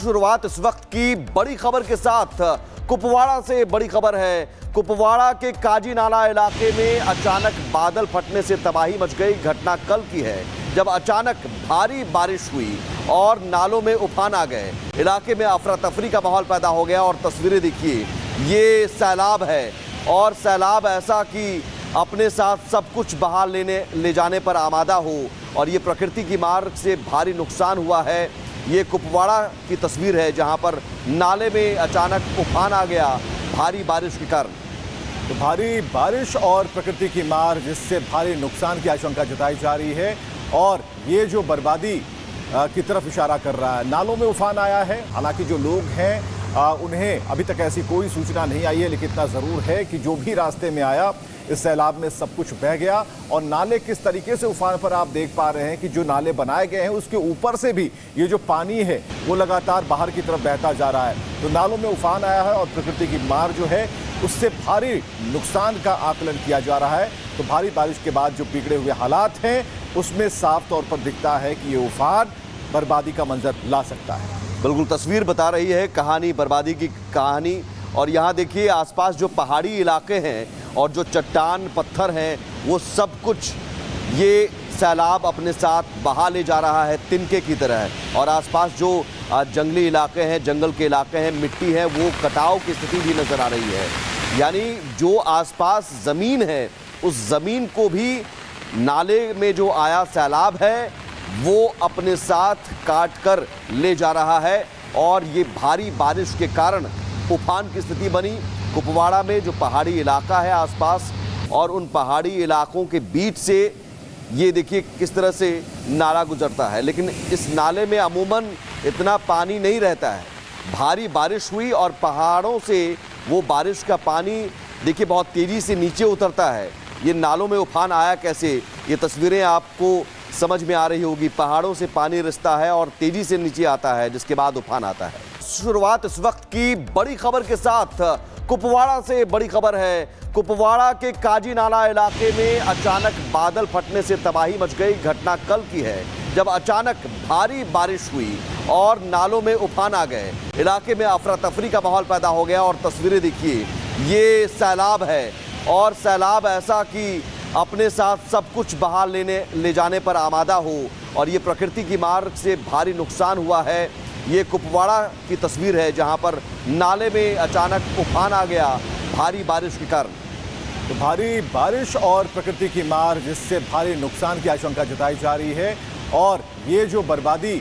शुरुआत इस वक्त की बड़ी खबर के साथ कुपवाड़ा से बड़ी खबर है। कुपवाड़ा के काजी नाला इलाके में अचानक बादल फटने से तबाही मच गई। घटना कल की है जब अचानक भारी बारिश हुई और नालों में उफान आ गए। इलाके में अफरा तफरी का माहौल पैदा हो गया और तस्वीरें देखिए, ये सैलाब है और सैलाब ऐसा कि अपने साथ सब कुछ बहा ले जाने पर आमादा हो और ये प्रकृति की मार से भारी नुकसान हुआ है। ये कुपवाड़ा की तस्वीर है जहां पर नाले में अचानक उफान आ गया भारी बारिश के कारण। तो भारी बारिश और प्रकृति की मार जिससे भारी नुकसान की आशंका जताई जा रही है और ये जो बर्बादी की तरफ इशारा कर रहा है। नालों में उफान आया है, हालांकि जो लोग हैं उन्हें अभी तक ऐसी कोई सूचना नहीं आई है, लेकिन इतना ज़रूर है कि जो भी रास्ते में आया इस सैलाब में सब कुछ बह गया। और नाले किस तरीके से उफान पर आप देख पा रहे हैं कि जो नाले बनाए गए हैं उसके ऊपर से भी ये जो पानी है वो लगातार बाहर की तरफ बहता जा रहा है। तो नालों में उफान आया है और प्रकृति की मार जो है उससे भारी नुकसान का आकलन किया जा रहा है। तो भारी बारिश के बाद जो बिगड़े हुए हालात हैं उसमें साफ तौर पर दिखता है कि ये उफान बर्बादी का मंजर ला सकता है। बिल्कुल तस्वीर बता रही है कहानी, बर्बादी की कहानी। और यहाँ देखिए आसपास जो पहाड़ी इलाके हैं और जो चट्टान पत्थर हैं वो सब कुछ ये सैलाब अपने साथ बहा ले जा रहा है तिनके की तरह है। और आसपास जो जंगली इलाके हैं, जंगल के इलाके हैं, मिट्टी है, वो कटाव की स्थिति भी नज़र आ रही है। यानी जो आसपास ज़मीन है उस ज़मीन को भी नाले में जो आया सैलाब है वो अपने साथ काट कर ले जा रहा है। और ये भारी बारिश के कारण उफान की स्थिति बनी कुपवाड़ा में, जो पहाड़ी इलाका है आसपास, और उन पहाड़ी इलाकों के बीच से ये देखिए किस तरह से नाला गुजरता है। लेकिन इस नाले में अमूमन इतना पानी नहीं रहता है। भारी बारिश हुई और पहाड़ों से वो बारिश का पानी देखिए बहुत तेज़ी से नीचे उतरता है। ये नालों में उफान आया कैसे, ये तस्वीरें आपको समझ में आ रही होगी। पहाड़ों से पानी रिसता है और तेज़ी से नीचे आता है, जिसके बाद उफान आता है। शुरुआत इस वक्त की बड़ी खबर के साथ कुपवाड़ा से बड़ी खबर है। कुपवाड़ा के काजी नाला इलाके में अचानक बादल फटने से तबाही मच गई। घटना कल की है जब अचानक भारी बारिश हुई और नालों में उफान आ गए। इलाके में अफरा तफरी का माहौल पैदा हो गया और तस्वीरें देखिए, ये सैलाब है और सैलाब ऐसा कि अपने साथ सब कुछ बहा ले जाने पर आमादा हो और ये प्रकृति की मार से भारी नुकसान हुआ है। ये कुपवाड़ा की तस्वीर है जहां पर नाले में अचानक उफान आ गया भारी बारिश के कारण। तो भारी बारिश और प्रकृति की मार जिससे भारी नुकसान की आशंका जताई जा रही है और ये जो बर्बादी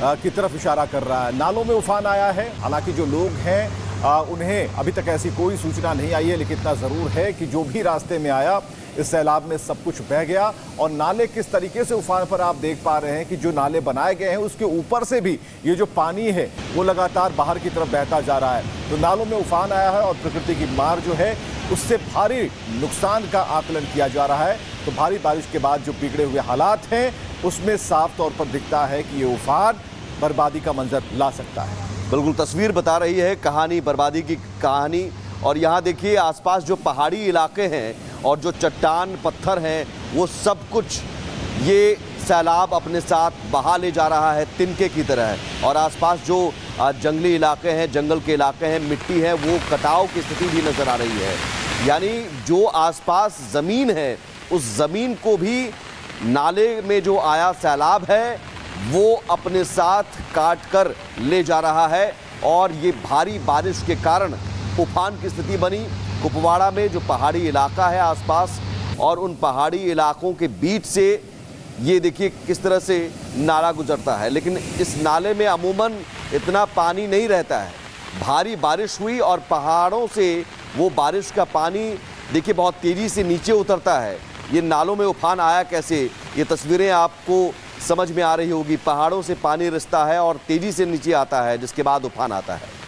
की तरफ इशारा कर रहा है। नालों में उफान आया है, हालांकि जो लोग हैं उन्हें अभी तक ऐसी कोई सूचना नहीं आई है, लेकिन इतना ज़रूर है कि जो भी रास्ते में आया इस सैलाब में सब कुछ बह गया। और नाले किस तरीके से उफान पर आप देख पा रहे हैं कि जो नाले बनाए गए हैं उसके ऊपर से भी ये जो पानी है वो लगातार बाहर की तरफ बहता जा रहा है। तो नालों में उफान आया है और प्रकृति की मार जो है उससे भारी नुकसान का आकलन किया जा रहा है। तो भारी बारिश के बाद जो बिगड़े हुए हालात हैं उसमें साफ तौर पर दिखता है कि ये उफान बर्बादी का मंजर ला सकता है। बिल्कुल तस्वीर बता रही है कहानी, बर्बादी की कहानी। और यहाँ देखिए आसपास जो पहाड़ी इलाके हैं और जो चट्टान पत्थर हैं वो सब कुछ ये सैलाब अपने साथ बहा ले जा रहा है तिनके की तरह है। और आसपास जो जंगली इलाके हैं, जंगल के इलाके हैं, मिट्टी है, वो कटाव की स्थिति भी नज़र आ रही है। यानी जो आसपास ज़मीन है उस ज़मीन को भी नाले में जो आया सैलाब है वो अपने साथ काट कर ले जा रहा है। और ये भारी बारिश के कारण उफान की स्थिति बनी कुपवाड़ा में, जो पहाड़ी इलाका है आसपास, और उन पहाड़ी इलाकों के बीच से ये देखिए किस तरह से नाला गुजरता है। लेकिन इस नाले में अमूमन इतना पानी नहीं रहता है। भारी बारिश हुई और पहाड़ों से वो बारिश का पानी देखिए बहुत तेज़ी से नीचे उतरता है। ये नालों में उफान आया कैसे, ये तस्वीरें आपको समझ में आ रही होगी। पहाड़ों से पानी रिसता है और तेज़ी से नीचे आता है, जिसके बाद उफान आता है।